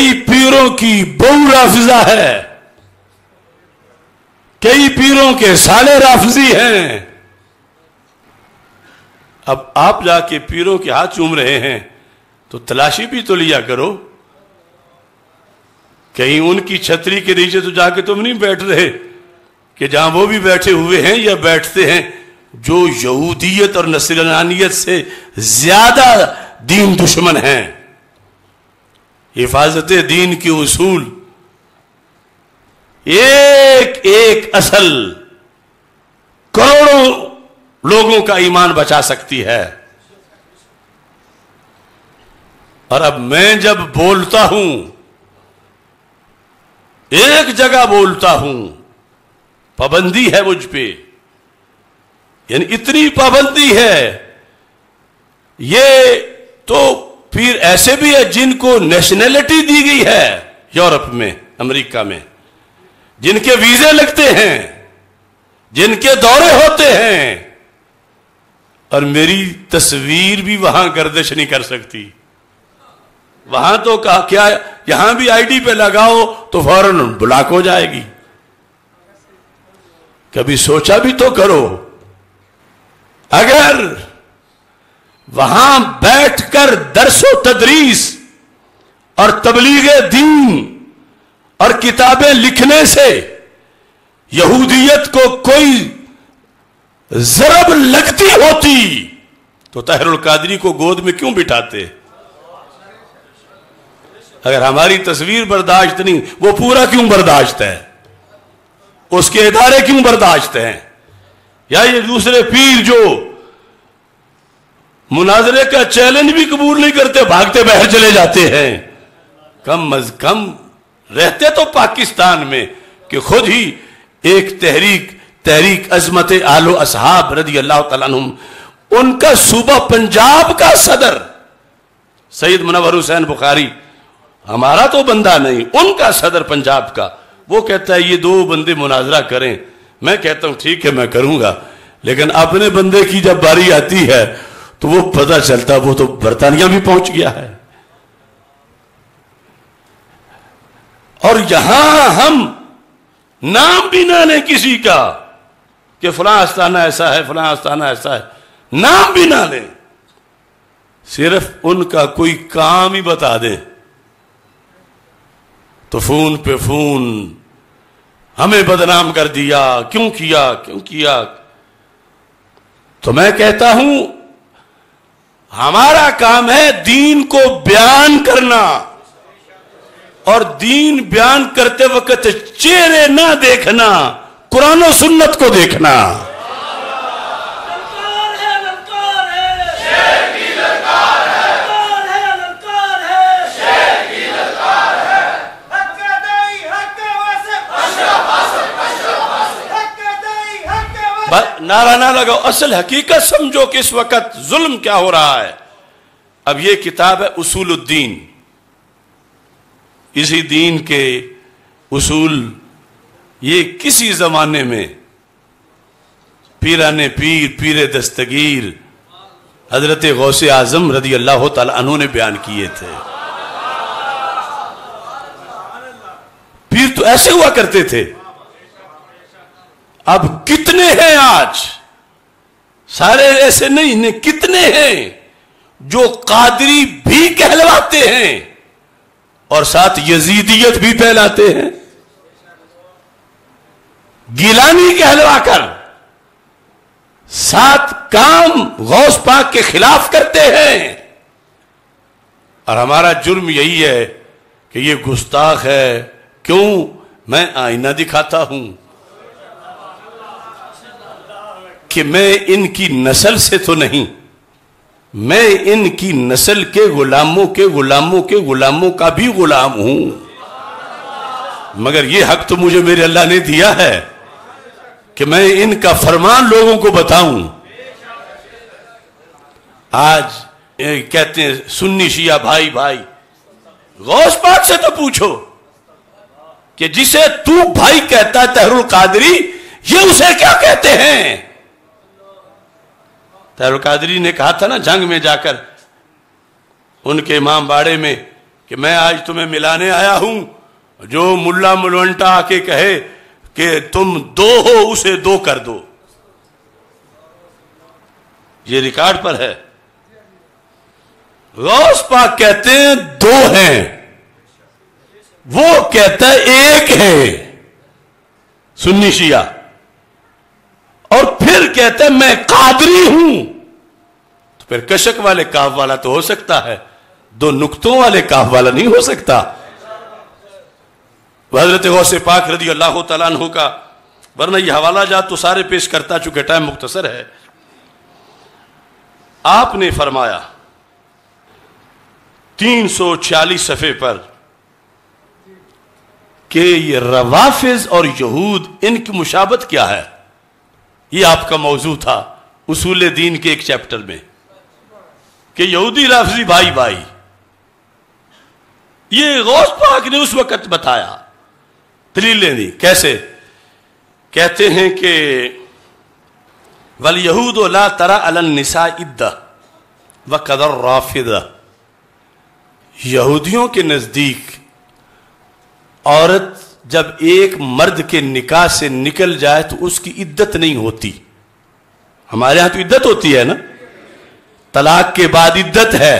کئی پیروں کی بہو رافضہ ہے، کئی پیروں کے سالے رافضی ہیں۔ اب آپ جا کے پیروں کے ہاتھ چوم رہے ہیں تو تلاشی بھی تو لیا کرو، کہیں ان کی چھتری کے نیچے تو جا کے تم نہیں بیٹھ رہے کہ جہاں وہ بھی بیٹھے ہوئے ہیں یا بیٹھتے ہیں جو یہودیت اور نصرانیت سے زیادہ دین دشمن ہیں۔ حفاظت دین کے اصول ایک ایک اصل کروڑوں لوگوں کا ایمان بچا سکتی ہے۔ اور اب میں جب بولتا ہوں، ایک جگہ بولتا ہوں، پابندی ہے مجھ پہ، یعنی اتنی پابندی ہے۔ یہ تو پھر ایسے بھی ہے جن کو نیشنلٹی دی گئی ہے یورپ میں، امریکہ میں، جن کے ویزے لگتے ہیں، جن کے دورے ہوتے ہیں، اور میری تصویر بھی وہاں گردش نہیں کر سکتی۔ وہاں تو کہا کیا، یہاں بھی آئی ڈی پہ لگاؤ تو فوراً بلاک ہو جائے گی۔ کبھی سوچا بھی تو کرو، اگر وہاں بیٹھ کر درس و تدریس اور تبلیغ دین اور کتابیں لکھنے سے یہودیت کو کوئی ضرب لگتی ہوتی تو طاہر القادری کو گود میں کیوں بٹھاتے؟ اگر ہماری تصویر برداشت نہیں، وہ پورا کیوں برداشت ہے؟ اس کے ادارے کیوں برداشت ہیں؟ یا یہ دوسرے پیر جو مناظرے کا چیلنج بھی قبول نہیں کرتے، بھاگتے باہر چلے جاتے ہیں۔ کم از کم رہتے تو پاکستان میں کہ خود ہی ایک تحریک عظمت آل و اصحاب رضی اللہ تعالیٰ عنہم، ان کا صوبہ پنجاب کا صدر سید منور حسین بخاری، ہمارا تو بندہ نہیں، ان کا صدر پنجاب کا، وہ کہتا ہے یہ دو بندے مناظرہ کریں۔ میں کہتا ہوں ٹھیک ہے میں کروں گا، لیکن اپنے بندے کی جب باری آتی ہے تو وہ پتہ چلتا وہ تو برطانیہ بھی پہنچ گیا ہے۔ اور یہاں ہم نام بھی نہ لیں کسی کا کہ فلاں آستانہ ایسا ہے، فلاں آستانہ ایسا ہے، نام بھی نہ لیں، صرف ان کا کوئی کام ہی بتا دیں تو فون پہ فون ہمیں بدنام کر دیا، کیوں کیا۔ تو میں کہتا ہوں ہمارا کام ہے دین کو بیان کرنا، اور دین بیان کرتے وقت چہرے نہ دیکھنا، قرآن و سنت کو دیکھنا۔ نعرہ نہ لگاؤ، اصل حقیقت سمجھو کہ اس وقت ظلم کیا ہو رہا ہے۔ اب یہ کتاب ہے اصول الدین، اسی دین کے اصول، یہ کسی زمانے میں پیران پیر دستگیر حضرت غوث اعظم رضی اللہ تعالی عنہ نے بیان کیے تھے۔ پیر تو ایسے ہوا کرتے تھے۔ اب کتنے ہیں آج، سارے ایسے نہیں، کتنے ہیں جو قادری بھی کہلواتے ہیں اور ساتھ یزیدیت بھی پھیلاتے ہیں، گیلانی کہلوا کر ساتھ کام غوث پاک کے خلاف کرتے ہیں۔ اور ہمارا جرم یہی ہے کہ یہ گستاخ ہے۔ کیوں؟ میں آئینہ دکھاتا ہوں کہ میں ان کی نسل سے تو نہیں، میں ان کی نسل کے غلاموں کے غلاموں کے غلاموں کا بھی غلام ہوں، مگر یہ حق تو مجھے میرے اللہ نے دیا ہے کہ میں ان کا فرمان لوگوں کو بتاؤں۔ آج کہتے ہیں سنی شیعہ بھائی بھائی، غوث پاک سے تو پوچھو کہ جسے تو بھائی کہتا ہے طاہر القادری، یہ اسے کیا کہتے ہیں؟ طاہر القادری نے کہا تھا نا جنگ میں جا کر ان کے امام باڑے میں کہ میں آج تمہیں ملانے آیا ہوں، جو ملا ملونٹا آ کے کہے کہ تم دو ہو اسے دو کر دو. یہ ریکارڈ پر ہے. غوث پاک کہتے ہیں دو ہیں، وہ کہتا ہے ایک ہے سنی شیعہ، اور پھر کہتا ہے میں قادری ہوں. تو پھر کشک والے کاف والا تو ہو سکتا ہے، دو نقطوں والے کاف والا نہیں ہو سکتا. حضرت غوث پاک رضی اللہ تعالیٰ عنہ کا، ورنہ یہ حوالہ جات تو سارے پیش کرتا چونکہ ٹائم مختصر ہے. آپ نے فرمایا 346 صفحے پر کہ یہ روافض اور یہود ان کی مشابہت کیا ہے. یہ آپ کا موضوع تھا اصول دین کے ایک چیپٹر میں کہ یہودی رافضی بھائی بھائی. یہ غوث پاک نے اس وقت بتایا، دلیلیں دی. کیسے؟ کہتے ہیں کہ وَالْيَهُودُ لَا تَرَى عَلَى النِّسَاءِ عِدَّةً وَقَدَ الرَّافِضَةِ. یہودیوں کے نزدیک عورت جب ایک مرد کے نکاح سے نکل جائے تو اس کی عدت نہیں ہوتی. ہمارے ہاں تو عدت ہوتی ہے نا، طلاق کے بعد عدت ہے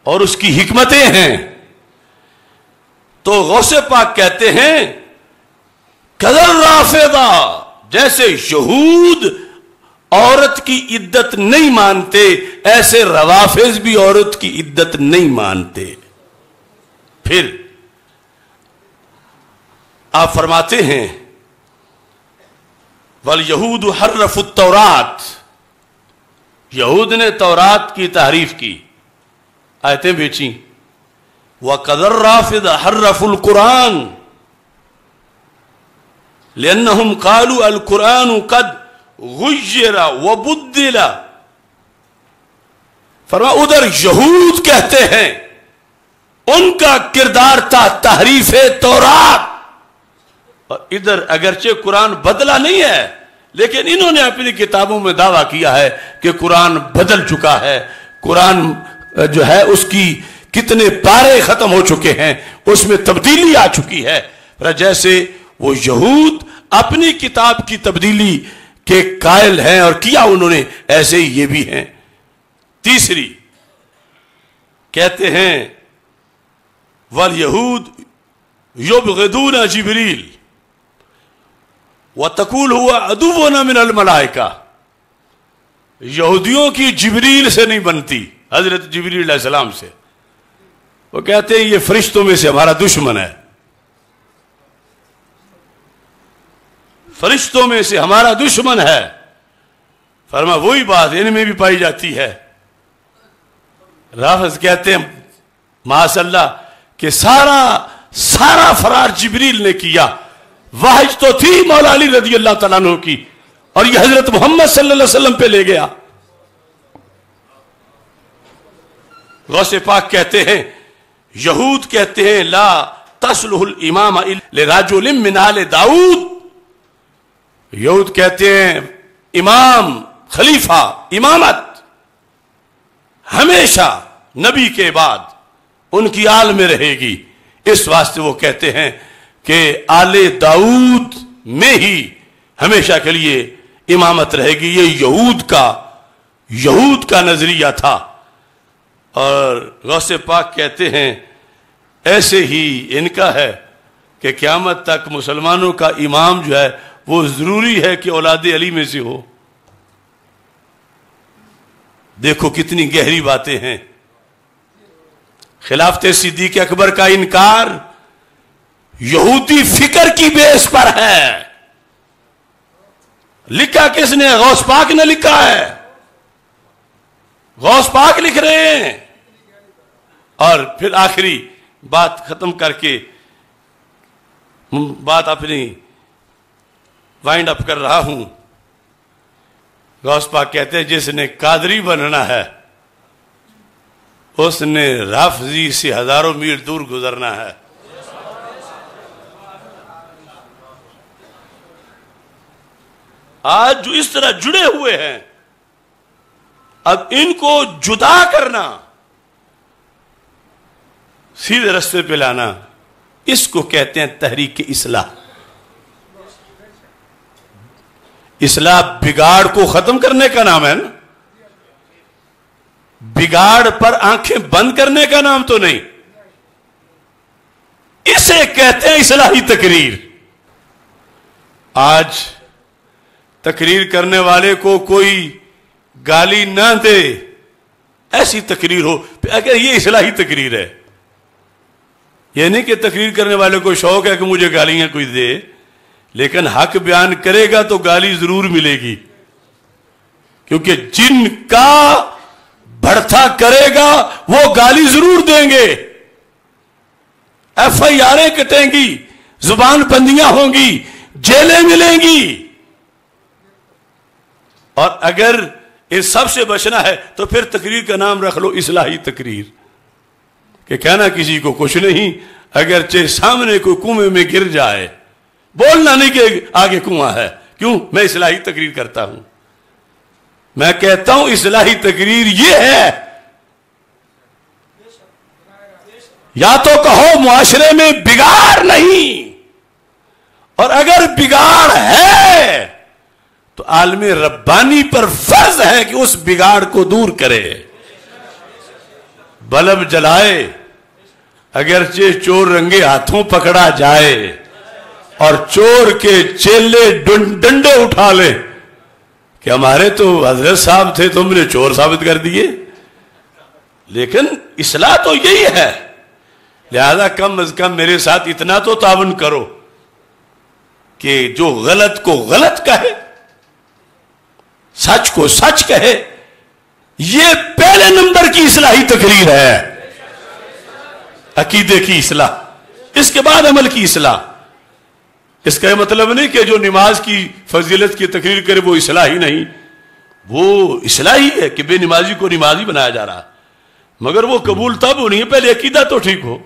اور اس کی حکمتیں ہیں. تو غوث پاک کہتے ہیں قدر رافضہ، جیسے یہود عورت کی عدت نہیں مانتے ایسے روافض بھی عورت کی عدت نہیں مانتے. پھر آپ فرماتے ہیں وَالْيَهُودُ حَرَّفُوا التَّوْرَاتِ. یہود نے تورات کی تحریف کی، آیتیں بیچیں. وَقَدَ الرَّافِضَ حَرَّفُوا الْقُرْآنَ لِأَنَّهُمْ قَالُوا الْقُرْآنُ قَدْ غُيِّرَ وَبُدِّلَ. فرمایا ادھر یہود کہتے ہیں ان کا کردار تھا تحریف تورات، اور ادھر اگرچہ قرآن بدلا نہیں ہے لیکن انہوں نے اپنی کتابوں میں دعویٰ کیا ہے کہ قرآن بدل چکا ہے. قرآن جو ہے اس کی کتنے پارے ختم ہو چکے ہیں، اس میں تبدیلی آ چکی ہے. جیسے وہ یہود اپنی کتاب کی تبدیلی کے قائل ہیں اور کیا انہوں نے، ایسے ہی یہ بھی ہیں. تیسری کہتے ہیں وَالْيَهُودُ يُبْغِضُونَ جِبْرِيلَ وَتَقُولُ هُوَ عَدُوٌّ مِنَ الْمَلَائِكَةِ. یہودیوں کی جبریل سے نہیں بنتی، حضرت جبریل علیہ السلام سے. وہ کہتے ہیں یہ فرشتوں میں سے ہمارا دشمن ہے، فرشتوں میں سے ہمارا دشمن ہے. فرما وہی بات ان میں بھی پائی جاتی ہے. رافض کہتے ہیں معاذ اللہ کہ سارا فرار جبریل نے کیا. واحد تو تھی مولا علی رضی اللہ تعالیٰ عنہ کی، اور یہ حضرت محمد صلی اللہ علیہ وسلم پہ لے گیا. غوث پاک کہتے ہیں یہود کہتے ہیں لا تصلح الامام لرجل من آل داؤد. یہود کہتے ہیں امام، خلیفہ، امامت ہمیشہ نبی کے بعد ان کی آل میں رہے گی. اس واسطے وہ کہتے ہیں کہ آل داؤد میں ہی ہمیشہ کے لیے امامت رہے گی. یہ یہود کا نظریہ تھا. اور غوث پاک کہتے ہیں ایسے ہی ان کا ہے کہ قیامت تک مسلمانوں کا امام جو ہے وہ ضروری ہے کہ اولاد علی میں سے ہو. دیکھو کتنی گہری باتیں ہیں. خلافت صدیق اکبر کا انکار یہودی فکر کی بیس پر ہے. لکھا کس نے؟ غوث پاک نے لکھا ہے. غوث پاک لکھ رہے ہیں. اور پھر آخری بات ختم کر کے بات اپنی وائنڈ اپ کر رہا ہوں. غوث پاک کہتے ہیں جس نے قادری بننا ہے اس نے رافضی سے ہزاروں میل دور گزرنا ہے. آج جو اس طرح جڑے ہوئے ہیں اب ان کو جدا کرنا سیدھے رستے پہ لانا، اس کو کہتے ہیں تحریک اصلاح۔ اصلاح بگاڑ کو ختم کرنے کا نام ہے نا، بگاڑ پر آنکھیں بند کرنے کا نام تو نہیں۔ اسے کہتے ہیں اصلاحی تقریر۔ آج تقریر کرنے والے کو کوئی گالی نہ دے، ایسی تقریر ہو، اگر یہ اصلاحی تقریر ہے۔ یہ نہیں کہ تقریر کرنے والے کو شوق ہے کہ مجھے گالیاں کوئی دے، لیکن حق بیان کرے گا تو گالی ضرور ملے گی، کیونکہ جن کا بڑھتا کرے گا وہ گالی ضرور دیں گے، ایف آئی آریں کٹیں گی، زبان بندیاں ہوں گی، جیلیں ملیں گی۔ اور اگر اس سب سے بچنا ہے تو پھر تقریر کا نام رکھ لو اصلاحی تقریر، کہ کہنا کسی کو کچھ نہیں، اگرچہ سامنے کوئی کنویں میں گر جائے، بولنا نہیں کہ آگے کنواں ہے، کیوں؟ میں اصلاحی تقریر کرتا ہوں۔ میں کہتا ہوں اصلاحی تقریر یہ ہے، یا تو کہو معاشرے میں بگاڑ نہیں، اور اگر بگاڑ ہے تو عالم ربانی پر فرض ہے کہ اس بگاڑ کو دور کرے۔ بلب جلائے، اگرچہ چور رنگے ہاتھوں پکڑا جائے اور چور کے چیلے ڈنڈے اٹھا لے کہ ہمارے تو حضرت صاحب تھے، تم نے چور ثابت کر دیے، لیکن اصلاح تو یہی ہے۔ لہذا کم از کم میرے ساتھ اتنا تو تعاون کرو کہ جو غلط کو غلط کہے، سچ کو سچ کہے۔ یہ پہلے نمبر کی اصلاحی تقریر ہے، عقیدے کی اصلاح، اس کے بعد عمل کی اصلاح۔ اس کا یہ مطلب نہیں کہ جو نماز کی فضیلت کی تقریر کرے وہ اصلاحی نہیں، وہ اصلاحی ہے کہ بے نمازی کو نمازی بنایا جا رہا، مگر وہ قبول تب ہو نہیں ہے پہلے عقیدہ تو ٹھیک ہو۔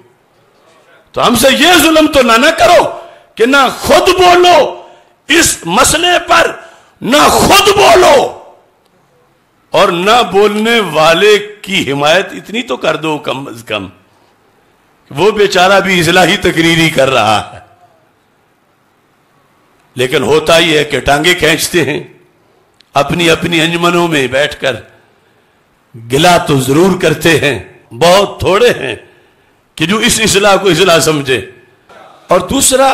تو ہم سے یہ ظلم تو نہ کرو کہ نہ خود بولو اس مسئلے پر، نہ خود بولو اور نہ بولنے والے کی حمایت اتنی تو کر دو کم از کم، وہ بیچارہ بھی اصلاحی تقریری کر رہا ہے۔ لیکن ہوتا ہی ہے کہ ٹانگیں کھینچتے ہیں، اپنی اپنی انجمنوں میں بیٹھ کر گلا تو ضرور کرتے ہیں، بہت تھوڑے ہیں کہ جو اس اصلاح کو اصلاح سمجھے۔ اور دوسرا،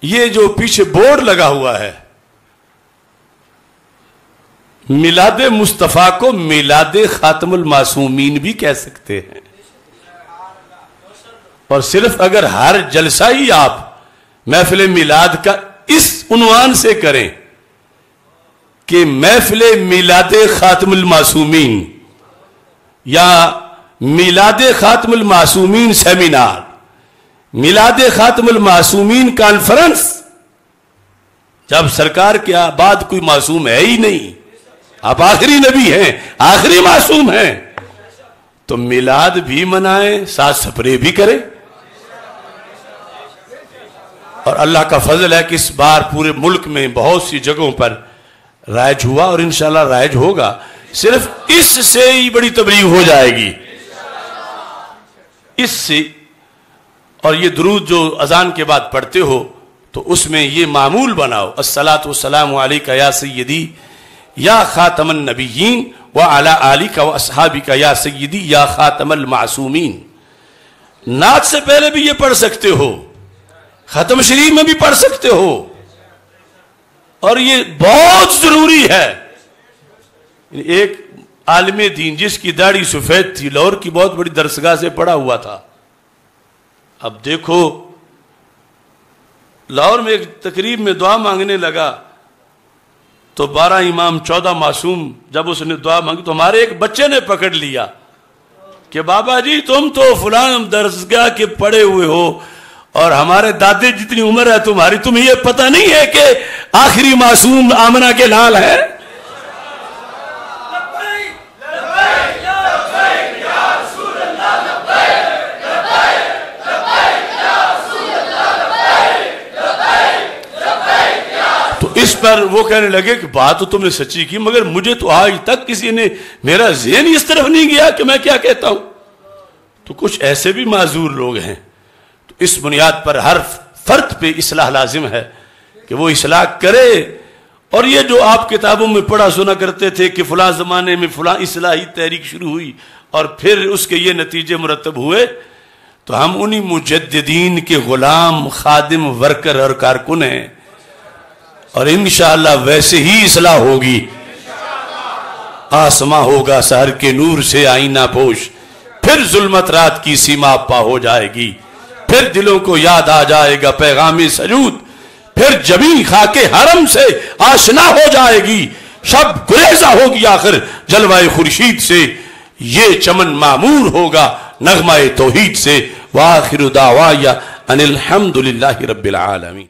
یہ جو پیچھے بورڈ لگا ہوا ہے، میلاد مصطفیٰ کو میلاد خاتم المعصومین بھی کہہ سکتے ہیں، اور صرف اگر ہر جلسہ ہی آپ محفل میلاد کا اس عنوان سے کریں کہ محفل میلاد خاتم المعصومین یا میلاد خاتم المعصومین سیمینار، میلاد خاتم المعصومین کانفرنس، جب سرکار کے بعد کوئی معصوم ہے ہی نہیں، آپ آخری نبی ہیں، آخری معصوم ہیں، تو میلاد بھی منائیں، ساتھ سپرے بھی کریں۔ اور اللہ کا فضل ہے کہ اس بار پورے ملک میں بہت سی جگہوں پر رائج ہوا، اور انشاءاللہ رائج ہوگا، صرف اس سے ہی بڑی تبلیغ ہو جائے گی، اس سے۔ اور یہ درود جو اذان کے بعد پڑھتے ہو تو اس میں یہ معمول بناؤ، الصلاۃ والسلام علیک یا سیدی یا خاتم النبیین وعلی آلک واصحابک یا سیدی یا خاتم المعصومین۔ نعت سے پہلے بھی یہ پڑھ سکتے ہو، ختم شریف میں بھی پڑھ سکتے ہو، اور یہ بہت ضروری ہے۔ ایک عالم دین جس کی داڑھی سفید تھی، لاہور کی بہت بڑی درسگاہ سے پڑھا ہوا تھا، اب دیکھو لاہور میں ایک تقریب میں دعا مانگنے لگا تو 12 امام 14 معصوم، جب اس نے دعا مانگی تو ہمارے ایک بچے نے پکڑ لیا کہ بابا جی تم تو فلاں درسگاہ کے پڑھے ہوئے ہو، اور ہمارے دادے جتنی عمر ہے تمہاری، تمہیں یہ پتہ نہیں ہے کہ آخری معصوم آمنہ کے لال ہے؟ تو اس پر وہ کہنے لگے کہ بات تو تم نے سچی کی، مگر مجھے تو آج تک کسی نے، میرا ذہن اس طرف نہیں گیا کہ میں کیا کہتا ہوں۔ تو کچھ ایسے بھی معذور لوگ ہیں. تو اس بنیاد پر ہر فرد پہ اصلاح لازم ہے کہ وہ اصلاح کرے. اور یہ جو آپ کتابوں میں پڑھا سنا کرتے تھے کہ فلاں زمانے میں فلاں اصلاحی تحریک شروع ہوئی اور پھر اس کے یہ نتیجے مرتب ہوئے، تو ہم انہی مجددین کے غلام، خادم، ورکر اور کارکن ہیں. اور انشاءاللہ ویسے ہی اصلاح ہوگی. آسماں ہوگا سحر کے نور سے آئینہ پوش، پھر ظلمت رات کی سیما پا ہو جائے گی، پھر دلوں کو یاد آ جائے گا پیغام سجود، پھر جبیں خاک حرم سے آشنا ہو جائے گی، شب گریزہ ہوگی آخر جلوہ خورشید سے، یہ چمن معمور ہوگا نغمہ توحید سے. وآخر دعوایا ان الحمدللہ رب العالمین.